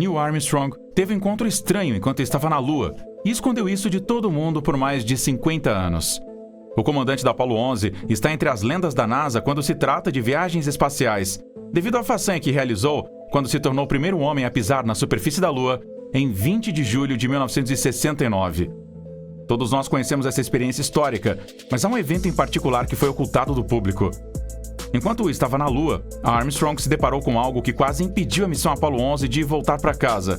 Neil Armstrong teve um encontro estranho enquanto estava na Lua e escondeu isso de todo mundo por mais de 50 anos. O comandante da Apollo 11 está entre as lendas da NASA quando se trata de viagens espaciais, devido à façanha que realizou quando se tornou o primeiro homem a pisar na superfície da Lua em 20 de julho de 1969. Todos nós conhecemos essa experiência histórica, mas há um evento em particular que foi ocultado do público. Enquanto estava na Lua, Armstrong se deparou com algo que quase impediu a missão Apollo 11 de voltar para casa.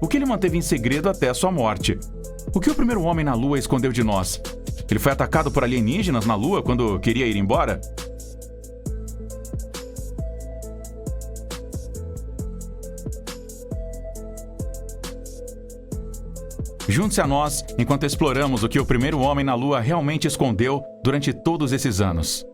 O que ele manteve em segredo até sua morte. O que o primeiro homem na Lua escondeu de nós? Ele foi atacado por alienígenas na Lua quando queria ir embora? Junte-se a nós enquanto exploramos o que o primeiro homem na Lua realmente escondeu durante todos esses anos.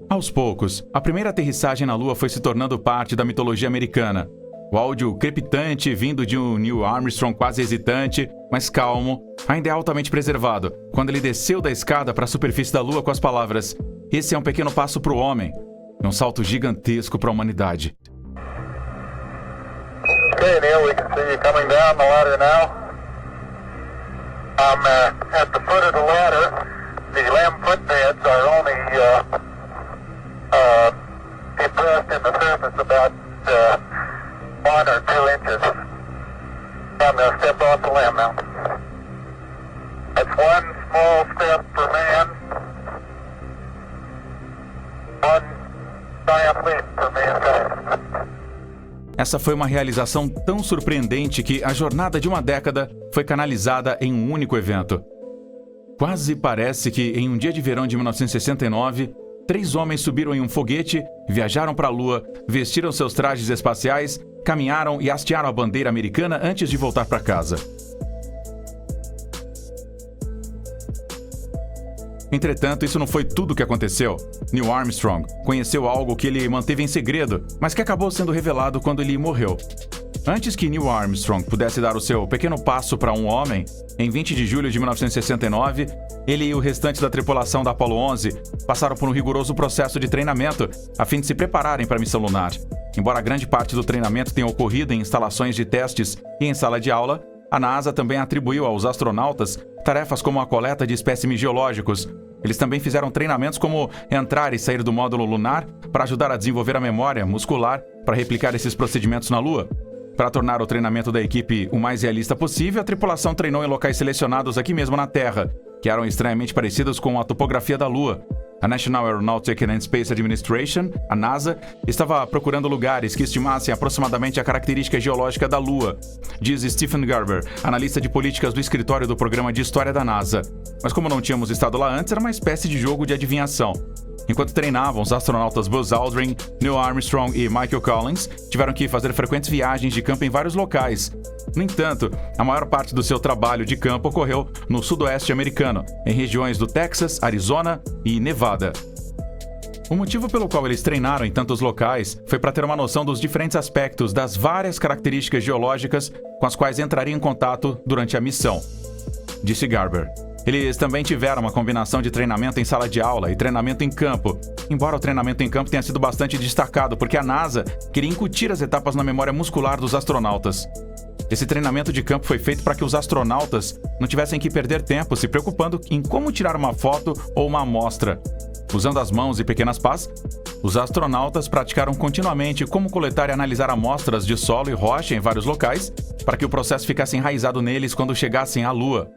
Aos poucos, a primeira aterrissagem na Lua foi se tornando parte da mitologia americana. O áudio crepitante vindo de um Neil Armstrong quase hesitante, mas calmo, ainda é altamente preservado, quando ele desceu da escada para a superfície da Lua com as palavras: "Esse é um pequeno passo para o homem, e um salto gigantesco para a humanidade." Okay, Neil, we can see you coming down the ladder now. I'm at the foot of the ladder. The LEM footbeds are only impressed in the surface about 1 or 2 inches. I'm going to step off the LEM now. That's one small step for man, one giant leap for mankind. Essa foi uma realização tão surpreendente que a jornada de uma década foi canalizada em um único evento. Quase parece que, em um dia de verão de 1969, 3 homens subiram em um foguete, viajaram para a Lua, vestiram seus trajes espaciais, caminharam e hastearam a bandeira americana antes de voltar para casa. Entretanto, isso não foi tudo o que aconteceu. Neil Armstrong conheceu algo que ele manteve em segredo, mas que acabou sendo revelado quando ele morreu. Antes que Neil Armstrong pudesse dar o seu pequeno passo para um homem, em 20 de julho de 1969, ele e o restante da tripulação da Apollo 11 passaram por um rigoroso processo de treinamento a fim de se prepararem para a missão lunar. Embora grande parte do treinamento tenha ocorrido em instalações de testes e em sala de aula, a NASA também atribuiu aos astronautas tarefas como a coleta de espécimes geológicos. Eles também fizeram treinamentos como entrar e sair do módulo lunar para ajudar a desenvolver a memória muscular para replicar esses procedimentos na Lua. Para tornar o treinamento da equipe o mais realista possível, a tripulação treinou em locais selecionados aqui mesmo na Terra, que eram estranhamente parecidos com a topografia da Lua. A National Aeronautic and Space Administration, a NASA, estava procurando lugares que estimassem aproximadamente a característica geológica da Lua, diz Stephen Garber, analista de políticas do escritório do Programa de História da NASA. Mas como não tínhamos estado lá antes, era uma espécie de jogo de adivinhação. Enquanto treinavam, os astronautas Buzz Aldrin, Neil Armstrong e Michael Collins tiveram que fazer frequentes viagens de campo em vários locais. No entanto, a maior parte do seu trabalho de campo ocorreu no sudoeste americano, em regiões do Texas, Arizona e Nevada. O motivo pelo qual eles treinaram em tantos locais foi para ter uma noção dos diferentes aspectos das várias características geológicas com as quais entrariam em contato durante a missão, disse Garber. Eles também tiveram uma combinação de treinamento em sala de aula e treinamento em campo, embora o treinamento em campo tenha sido bastante destacado porque a NASA queria incutir as etapas na memória muscular dos astronautas. Esse treinamento de campo foi feito para que os astronautas não tivessem que perder tempo se preocupando em como tirar uma foto ou uma amostra. Usando as mãos e pequenas pás, os astronautas praticaram continuamente como coletar e analisar amostras de solo e rocha em vários locais para que o processo ficasse enraizado neles quando chegassem à Lua.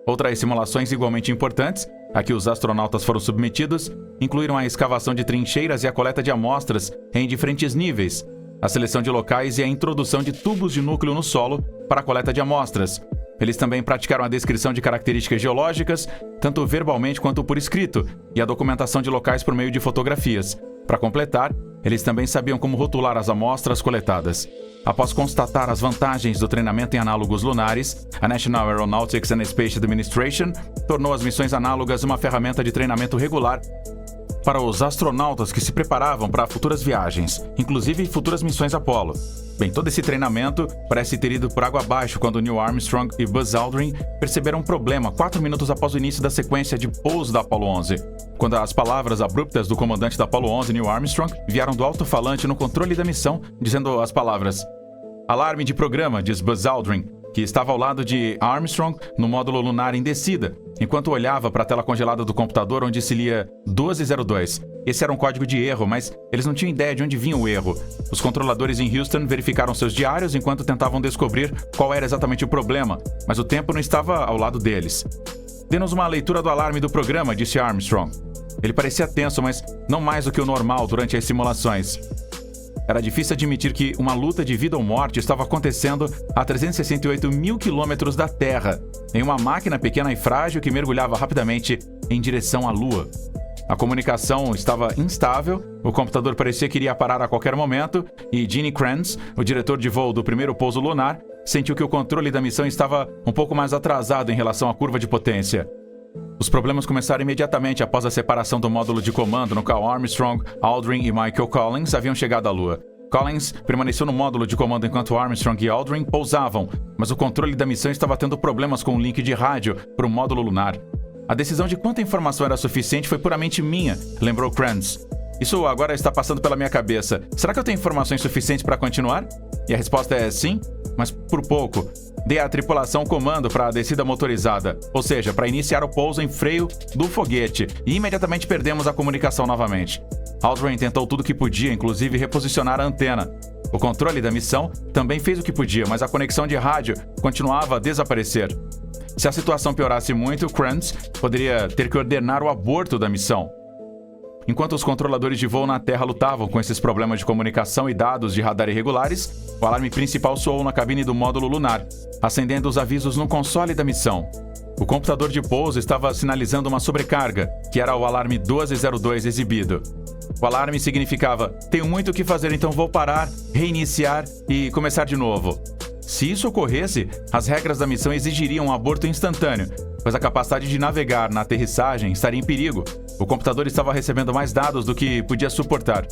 Outras simulações igualmente importantes, a que os astronautas foram submetidos, incluíram a escavação de trincheiras e a coleta de amostras em diferentes níveis, a seleção de locais e a introdução de tubos de núcleo no solo para a coleta de amostras. Eles também praticaram a descrição de características geológicas, tanto verbalmente quanto por escrito, e a documentação de locais por meio de fotografias. Para completar, eles também sabiam como rotular as amostras coletadas. Após constatar as vantagens do treinamento em análogos lunares, a National Aeronautics and Space Administration tornou as missões análogas uma ferramenta de treinamento regular para os astronautas que se preparavam para futuras viagens, inclusive futuras missões Apollo. Bem, todo esse treinamento parece ter ido por água abaixo quando Neil Armstrong e Buzz Aldrin perceberam um problema 4 minutos após o início da sequência de pouso da Apollo 11, quando as palavras abruptas do comandante da Apollo 11, Neil Armstrong, vieram do alto-falante no controle da missão, dizendo as palavras: "Alarme de programa", diz Buzz Aldrin, que estava ao lado de Armstrong no módulo lunar em descida, enquanto olhava para a tela congelada do computador onde se lia 1202. Esse era um código de erro, mas eles não tinham ideia de onde vinha o erro. Os controladores em Houston verificaram seus diários enquanto tentavam descobrir qual era exatamente o problema, mas o tempo não estava ao lado deles. "Dê-nos uma leitura do alarme do programa", disse Armstrong. Ele parecia tenso, mas não mais do que o normal durante as simulações. Era difícil admitir que uma luta de vida ou morte estava acontecendo a 368 mil quilômetros da Terra, em uma máquina pequena e frágil que mergulhava rapidamente em direção à Lua. A comunicação estava instável, o computador parecia que iria parar a qualquer momento, e Gene Kranz, o diretor de voo do primeiro pouso lunar, sentiu que o controle da missão estava um pouco mais atrasado em relação à curva de potência. Os problemas começaram imediatamente após a separação do módulo de comando no qual Armstrong, Aldrin e Michael Collins haviam chegado à Lua. Collins permaneceu no módulo de comando enquanto Armstrong e Aldrin pousavam, mas o controle da missão estava tendo problemas com o link de rádio para o módulo lunar. "A decisão de quanta informação era suficiente foi puramente minha", lembrou Kranz. "Isso agora está passando pela minha cabeça. Será que eu tenho informações suficientes para continuar?" E a resposta é sim, mas por pouco. "Dei à tripulação comando para a descida motorizada, ou seja, para iniciar o pouso em freio do foguete, e imediatamente perdemos a comunicação novamente." Aldrin tentou tudo o que podia, inclusive reposicionar a antena. O controle da missão também fez o que podia, mas a conexão de rádio continuava a desaparecer. Se a situação piorasse muito, Kranz poderia ter que ordenar o aborto da missão. Enquanto os controladores de voo na Terra lutavam com esses problemas de comunicação e dados de radar irregulares, o alarme principal soou na cabine do módulo lunar, acendendo os avisos no console da missão. O computador de pouso estava sinalizando uma sobrecarga, que era o alarme 1202 exibido. O alarme significava: "Tenho muito o que fazer, então vou parar, reiniciar e começar de novo." Se isso ocorresse, as regras da missão exigiriam um aborto instantâneo, pois a capacidade de navegar na aterrissagem estaria em perigo. O computador estava recebendo mais dados do que podia suportar.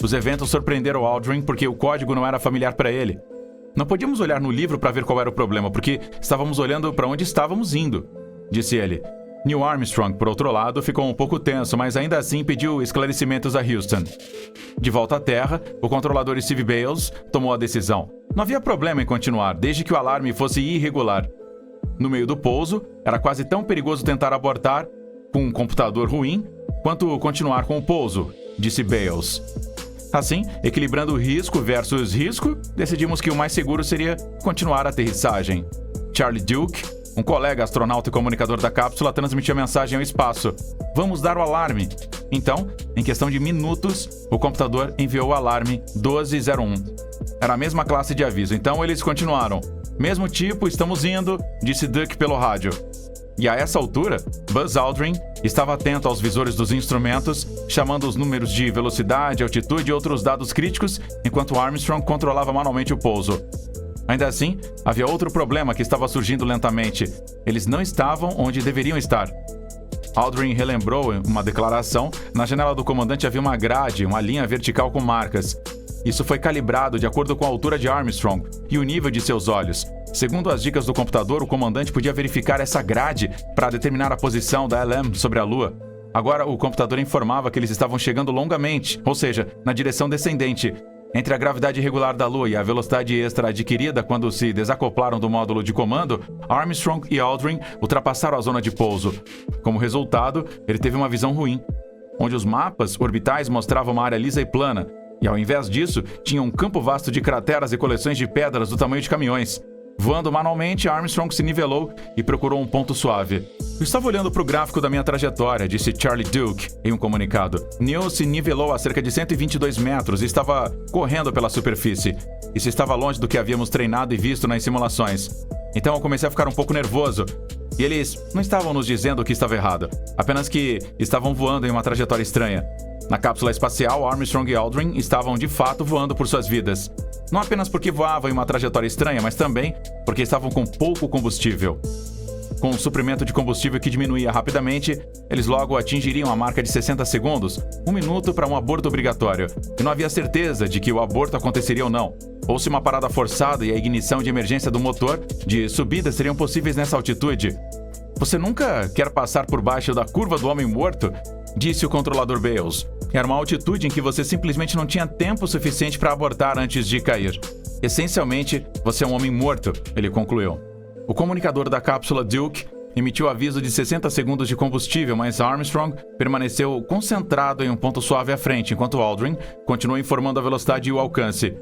Os eventos surpreenderam Aldrin porque o código não era familiar para ele. "Não podíamos olhar no livro para ver qual era o problema, porque estávamos olhando para onde estávamos indo", disse ele. Neil Armstrong, por outro lado, ficou um pouco tenso, mas ainda assim pediu esclarecimentos a Houston. De volta à Terra, o controlador Steve Bales tomou a decisão. Não havia problema em continuar, desde que o alarme fosse irregular. No meio do pouso, era quase tão perigoso tentar abortar com um computador ruim quanto continuar com o pouso, disse Bales. Assim, equilibrando risco versus risco, decidimos que o mais seguro seria continuar a aterrissagem. Charlie Duke, um colega astronauta e comunicador da cápsula, transmitiu a mensagem ao espaço: "Vamos dar o alarme." Então, em questão de minutos, o computador enviou o alarme 1201. Era a mesma classe de aviso, então eles continuaram. "Mesmo tipo, estamos indo", disse Duke pelo rádio. E a essa altura, Buzz Aldrin estava atento aos visores dos instrumentos, chamando os números de velocidade, altitude e outros dados críticos, enquanto Armstrong controlava manualmente o pouso. Ainda assim, havia outro problema que estava surgindo lentamente. Eles não estavam onde deveriam estar. Aldrin relembrou uma declaração. Na janela do comandante havia uma grade, uma linha vertical com marcas. Isso foi calibrado de acordo com a altura de Armstrong e o nível de seus olhos. Segundo as dicas do computador, o comandante podia verificar essa grade para determinar a posição da LM sobre a Lua. Agora, o computador informava que eles estavam chegando longamente, ou seja, na direção descendente. Entre a gravidade irregular da Lua e a velocidade extra adquirida quando se desacoplaram do módulo de comando, Armstrong e Aldrin ultrapassaram a zona de pouso. Como resultado, ele teve uma visão ruim, onde os mapas orbitais mostravam uma área lisa e plana, e ao invés disso, tinha um campo vasto de crateras e coleções de pedras do tamanho de caminhões. Voando manualmente, Armstrong se nivelou e procurou um ponto suave. "Eu estava olhando para o gráfico da minha trajetória", disse Charlie Duke em um comunicado. Neil se nivelou a cerca de 122 metros e estava correndo pela superfície. Isso estava longe do que havíamos treinado e visto nas simulações. Então eu comecei a ficar um pouco nervoso. E eles não estavam nos dizendo o que estava errado, apenas que estavam voando em uma trajetória estranha. Na cápsula espacial, Armstrong e Aldrin estavam de fato voando por suas vidas. Não apenas porque voavam em uma trajetória estranha, mas também porque estavam com pouco combustível. com um suprimento de combustível que diminuía rapidamente, eles logo atingiriam a marca de 60 segundos, 1 minuto para um aborto obrigatório, e não havia certeza de que o aborto aconteceria ou não, ou se uma parada forçada e a ignição de emergência do motor de subida seriam possíveis nessa altitude. Você nunca quer passar por baixo da curva do homem morto? Disse o controlador Bales. Era uma altitude em que você simplesmente não tinha tempo suficiente para abortar antes de cair. Essencialmente, você é um homem morto, ele concluiu. O comunicador da cápsula Duke emitiu aviso de 60 segundos de combustível, mas Armstrong permaneceu concentrado em um ponto suave à frente, enquanto Aldrin continuou informando a velocidade e o alcance.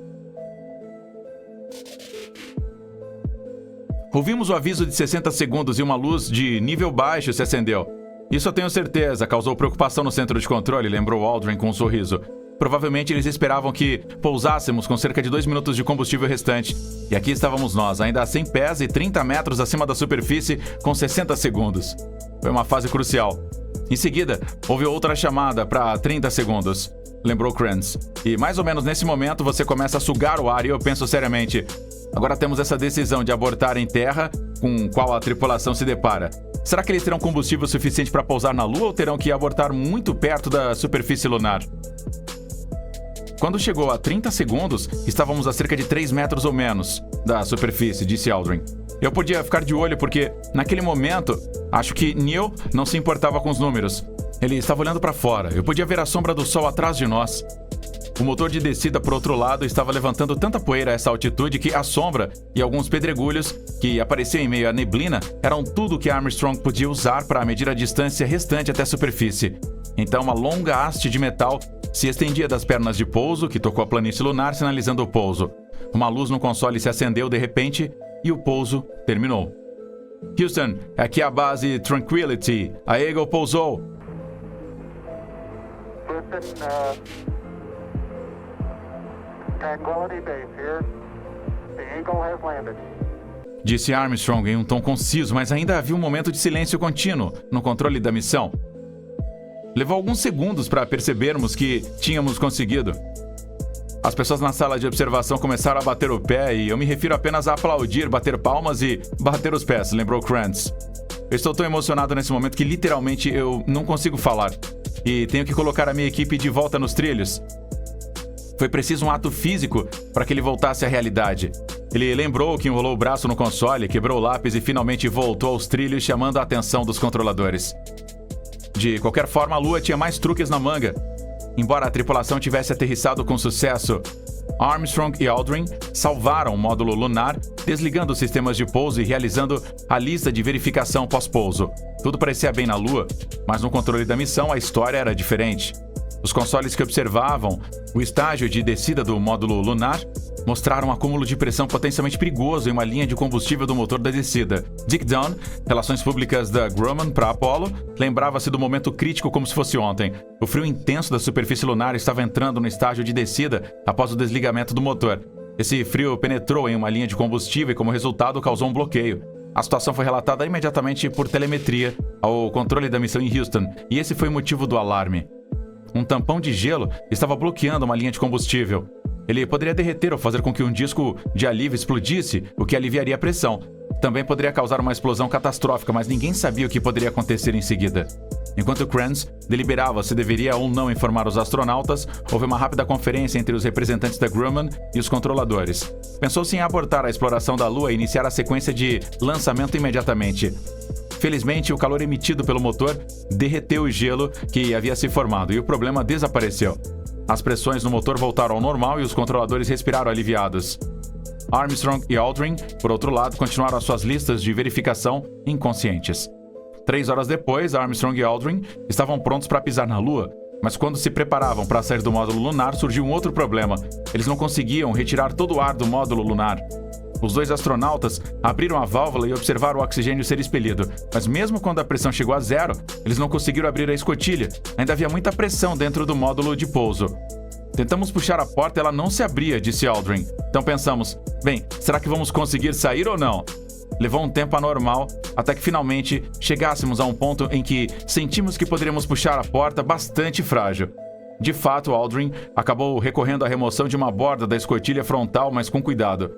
Ouvimos o aviso de 60 segundos e uma luz de nível baixo se acendeu. Isso eu tenho certeza, causou preocupação no centro de controle, lembrou Aldrin com um sorriso. Provavelmente eles esperavam que pousássemos com cerca de 2 minutos de combustível restante. E aqui estávamos nós, ainda a 100 pés e 30 metros acima da superfície, com 60 segundos. Foi uma fase crucial. Em seguida, houve outra chamada para 30 segundos, lembrou Kranz. E mais ou menos nesse momento você começa a sugar o ar e eu penso seriamente, agora temos essa decisão de abortar em terra, com qual a tripulação se depara. Será que eles terão combustível suficiente para pousar na Lua ou terão que abortar muito perto da superfície lunar? Quando chegou a 30 segundos, estávamos a cerca de 3 metros ou menos da superfície, disse Aldrin. Eu podia ficar de olho porque, naquele momento, acho que Neil não se importava com os números. Ele estava olhando para fora. Eu podia ver a sombra do sol atrás de nós. O motor de descida, por outro lado, estava levantando tanta poeira a essa altitude que a sombra e alguns pedregulhos que apareciam em meio à neblina eram tudo que Armstrong podia usar para medir a distância restante até a superfície. Então, uma longa haste de metal se estendia das pernas de pouso, que tocou a planície lunar, sinalizando o pouso. Uma luz no console se acendeu de repente e o pouso terminou. Houston, aqui é a base Tranquility. A Eagle pousou. Tranquility Base here. The Eagle has landed. Disse Armstrong em um tom conciso, mas ainda havia um momento de silêncio contínuo no controle da missão. Levou alguns segundos para percebermos que tínhamos conseguido. As pessoas na sala de observação começaram a bater o pé e eu me refiro apenas a aplaudir, bater palmas e bater os pés, lembrou Krantz. Eu estou tão emocionado nesse momento que literalmente eu não consigo falar e tenho que colocar a minha equipe de volta nos trilhos. Foi preciso um ato físico para que ele voltasse à realidade. Ele lembrou que enrolou o braço no console, quebrou o lápis e finalmente voltou aos trilhos, chamando a atenção dos controladores. De qualquer forma, a Lua tinha mais truques na manga. Embora a tripulação tivesse aterrissado com sucesso, Armstrong e Aldrin salvaram o módulo lunar, desligando os sistemas de pouso e realizando a lista de verificação pós-pouso. Tudo parecia bem na Lua, mas no controle da missão a história era diferente. Os consoles que observavam o estágio de descida do módulo lunar mostraram um acúmulo de pressão potencialmente perigoso em uma linha de combustível do motor da descida. Dick Dunn, relações públicas da Grumman para Apollo, lembrava-se do momento crítico como se fosse ontem. O frio intenso da superfície lunar estava entrando no estágio de descida após o desligamento do motor. Esse frio penetrou em uma linha de combustível e, como resultado, causou um bloqueio. A situação foi relatada imediatamente por telemetria ao controle da missão em Houston, e esse foi o motivo do alarme. Um tampão de gelo estava bloqueando uma linha de combustível. Ele poderia derreter ou fazer com que um disco de alívio explodisse, o que aliviaria a pressão. Também poderia causar uma explosão catastrófica, mas ninguém sabia o que poderia acontecer em seguida. Enquanto Kranz deliberava se deveria ou não informar os astronautas, houve uma rápida conferência entre os representantes da Grumman e os controladores. Pensou-se em abortar a exploração da Lua e iniciar a sequência de lançamento imediatamente. Felizmente, o calor emitido pelo motor derreteu o gelo que havia se formado e o problema desapareceu. As pressões no motor voltaram ao normal e os controladores respiraram aliviados. Armstrong e Aldrin, por outro lado, continuaram as suas listas de verificação inconscientes. 3 horas depois, Armstrong e Aldrin estavam prontos para pisar na Lua, mas quando se preparavam para sair do módulo lunar, surgiu um outro problema. Eles não conseguiam retirar todo o ar do módulo lunar. Os 2 astronautas abriram a válvula e observaram o oxigênio ser expelido, mas mesmo quando a pressão chegou a 0, eles não conseguiram abrir a escotilha. Ainda havia muita pressão dentro do módulo de pouso. Tentamos puxar a porta e ela não se abria, disse Aldrin. Então pensamos, bem, será que vamos conseguir sair ou não? Levou um tempo anormal, até que finalmente chegássemos a um ponto em que sentimos que poderíamos puxar a porta bastante frágil. De fato, Aldrin acabou recorrendo à remoção de uma borda da escotilha frontal, mas com cuidado.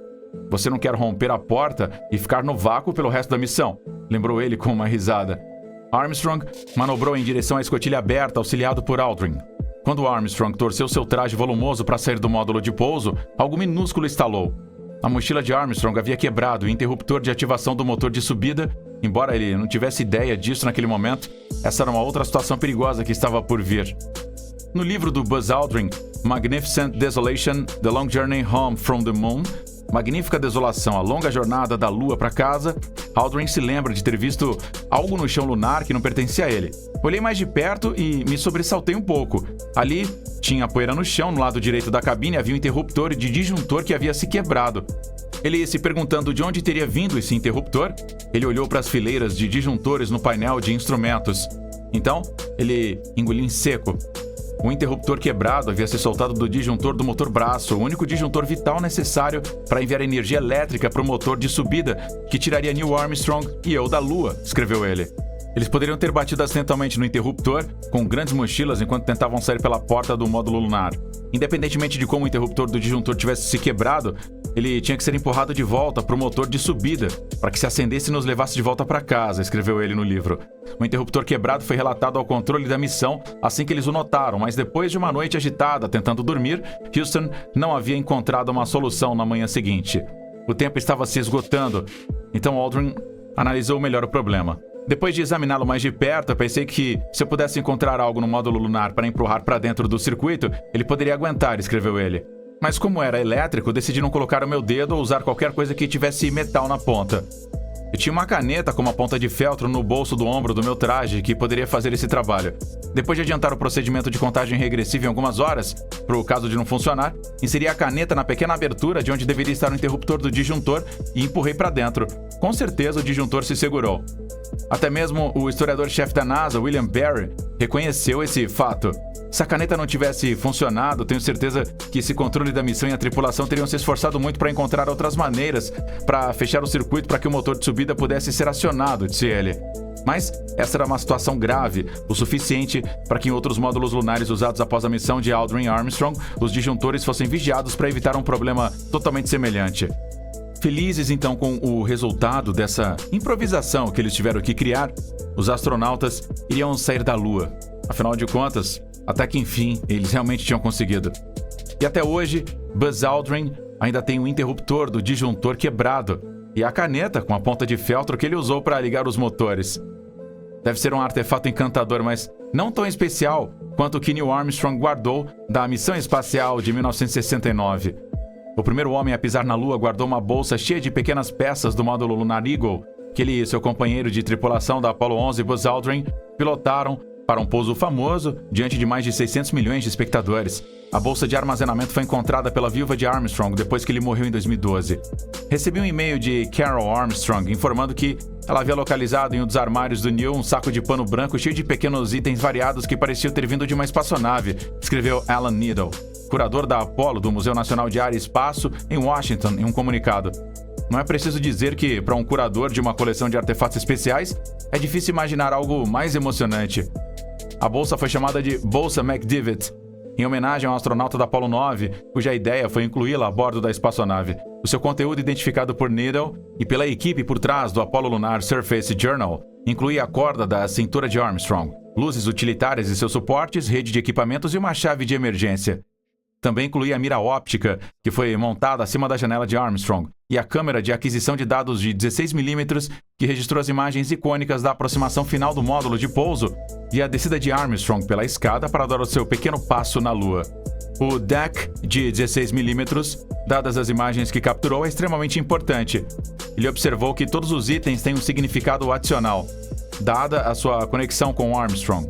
Você não quer romper a porta e ficar no vácuo pelo resto da missão, lembrou ele com uma risada. Armstrong manobrou em direção à escotilha aberta, auxiliado por Aldrin. Quando Armstrong torceu seu traje volumoso para sair do módulo de pouso, algo minúsculo estalou. A mochila de Armstrong havia quebrado e o interruptor de ativação do motor de subida, embora ele não tivesse ideia disso naquele momento, essa era uma outra situação perigosa que estava por vir. No livro do Buzz Aldrin, Magnificent Desolation, The Long Journey Home from the Moon, Magnífica Desolação, a longa jornada da Lua para casa, Aldrin se lembra de ter visto algo no chão lunar que não pertencia a ele. Olhei mais de perto e me sobressaltei um pouco. Ali tinha poeira no chão, no lado direito da cabine havia um interruptor de disjuntor que havia se quebrado. Ele se perguntando de onde teria vindo esse interruptor, ele olhou para as fileiras de disjuntores no painel de instrumentos. Então, ele engoliu em seco. O interruptor quebrado havia se soltado do disjuntor do motor braço, o único disjuntor vital necessário para enviar energia elétrica para o motor de subida que tiraria Neil Armstrong e eu da Lua, escreveu ele. Eles poderiam ter batido acidentalmente no interruptor, com grandes mochilas enquanto tentavam sair pela porta do módulo lunar. Independentemente de como o interruptor do disjuntor tivesse se quebrado, ele tinha que ser empurrado de volta para o motor de subida, para que se acendesse e nos levasse de volta para casa, escreveu ele no livro. O interruptor quebrado foi relatado ao controle da missão assim que eles o notaram, mas depois de uma noite agitada tentando dormir, Houston não havia encontrado uma solução na manhã seguinte. O tempo estava se esgotando, então Aldrin analisou melhor o problema. Depois de examiná-lo mais de perto, eu pensei que se eu pudesse encontrar algo no módulo lunar para empurrar para dentro do circuito, ele poderia aguentar, escreveu ele. Mas como era elétrico, decidi não colocar o meu dedo ou usar qualquer coisa que tivesse metal na ponta. Eu tinha uma caneta com uma ponta de feltro no bolso do ombro do meu traje que poderia fazer esse trabalho. Depois de adiantar o procedimento de contagem regressiva em algumas horas, para o caso de não funcionar, inseri a caneta na pequena abertura de onde deveria estar o interruptor do disjuntor e empurrei para dentro. Com certeza o disjuntor se segurou. Até mesmo o historiador-chefe da NASA, William Barry, reconheceu esse fato. Se a caneta não tivesse funcionado, tenho certeza que esse controle da missão e a tripulação teriam se esforçado muito para encontrar outras maneiras para fechar o circuito para que o motor de subida pudesse ser acionado, disse ele. Mas essa era uma situação grave, o suficiente para que em outros módulos lunares usados após a missão de Aldrin Armstrong, os disjuntores fossem vigiados para evitar um problema totalmente semelhante. Felizes então com o resultado dessa improvisação que eles tiveram que criar, os astronautas iriam sair da Lua. Afinal de contas, até que enfim, eles realmente tinham conseguido. E até hoje, Buzz Aldrin ainda tem o interruptor do disjuntor quebrado e a caneta com a ponta de feltro que ele usou para ligar os motores. Deve ser um artefato encantador, mas não tão especial quanto o que Neil Armstrong guardou da missão espacial de 1969. O primeiro homem a pisar na Lua guardou uma bolsa cheia de pequenas peças do módulo lunar Eagle, que ele e seu companheiro de tripulação da Apollo 11, Buzz Aldrin, pilotaram para um pouso famoso diante de mais de 600 milhões de espectadores. A bolsa de armazenamento foi encontrada pela viúva de Armstrong depois que ele morreu em 2012. Recebi um e-mail de Carol Armstrong informando que ela havia localizado em um dos armários do Neil um saco de pano branco cheio de pequenos itens variados que pareciam ter vindo de uma espaçonave, escreveu Alan Needle, curador da Apollo do Museu Nacional de Ar e Espaço, em Washington, em um comunicado. Não é preciso dizer que, para um curador de uma coleção de artefatos especiais, é difícil imaginar algo mais emocionante. A bolsa foi chamada de Bolsa McDivitt, em homenagem ao astronauta da Apollo 9, cuja ideia foi incluí-la a bordo da espaçonave. O seu conteúdo, identificado por Needle e pela equipe por trás do Apollo Lunar Surface Journal, incluía a corda da cintura de Armstrong, luzes utilitárias e seus suportes, rede de equipamentos e uma chave de emergência. Também incluía a mira óptica, que foi montada acima da janela de Armstrong, e a câmera de aquisição de dados de 16mm, que registrou as imagens icônicas da aproximação final do módulo de pouso e a descida de Armstrong pela escada para dar o seu pequeno passo na Lua. O DAC de 16mm, dadas as imagens que capturou, é extremamente importante. Ele observou que todos os itens têm um significado adicional, dada a sua conexão com Armstrong.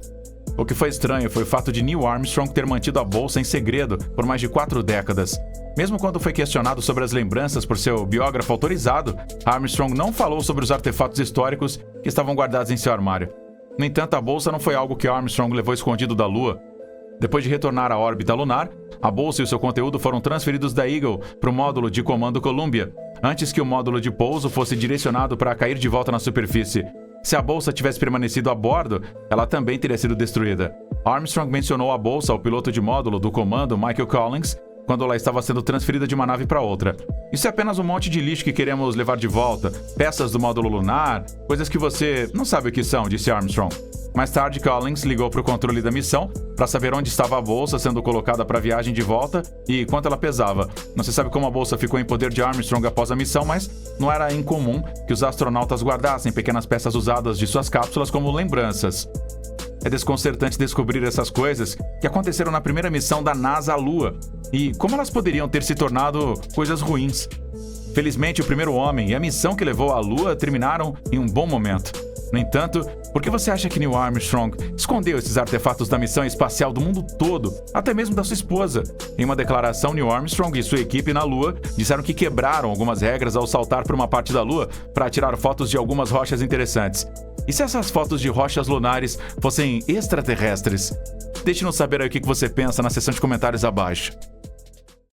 O que foi estranho foi o fato de Neil Armstrong ter mantido a bolsa em segredo por mais de 4 décadas. Mesmo quando foi questionado sobre as lembranças por seu biógrafo autorizado, Armstrong não falou sobre os artefatos históricos que estavam guardados em seu armário. No entanto, a bolsa não foi algo que Armstrong levou escondido da Lua. Depois de retornar à órbita lunar, a bolsa e o seu conteúdo foram transferidos da Eagle para o módulo de comando Columbia, antes que o módulo de pouso fosse direcionado para cair de volta na superfície. Se a bolsa tivesse permanecido a bordo, ela também teria sido destruída. Armstrong mencionou a bolsa ao piloto de módulo do comando Michael Collins quando ela estava sendo transferida de uma nave para outra. Isso é apenas um monte de lixo que queremos levar de volta, peças do módulo lunar, coisas que você não sabe o que são, disse Armstrong. Mais tarde, Collins ligou para o controle da missão para saber onde estava a bolsa sendo colocada para a viagem de volta e quanto ela pesava. Não se sabe como a bolsa ficou em poder de Armstrong após a missão, mas não era incomum que os astronautas guardassem pequenas peças usadas de suas cápsulas como lembranças. É desconcertante descobrir essas coisas que aconteceram na primeira missão da NASA à Lua e como elas poderiam ter se tornado coisas ruins. Felizmente, o primeiro homem e a missão que levou à Lua terminaram em um bom momento. No entanto, por que você acha que Neil Armstrong escondeu esses artefatos da missão espacial do mundo todo, até mesmo da sua esposa? Em uma declaração, Neil Armstrong e sua equipe na Lua disseram que quebraram algumas regras ao saltar por uma parte da Lua para tirar fotos de algumas rochas interessantes. E se essas fotos de rochas lunares fossem extraterrestres? Deixe-nos saber aí o que você pensa na seção de comentários abaixo.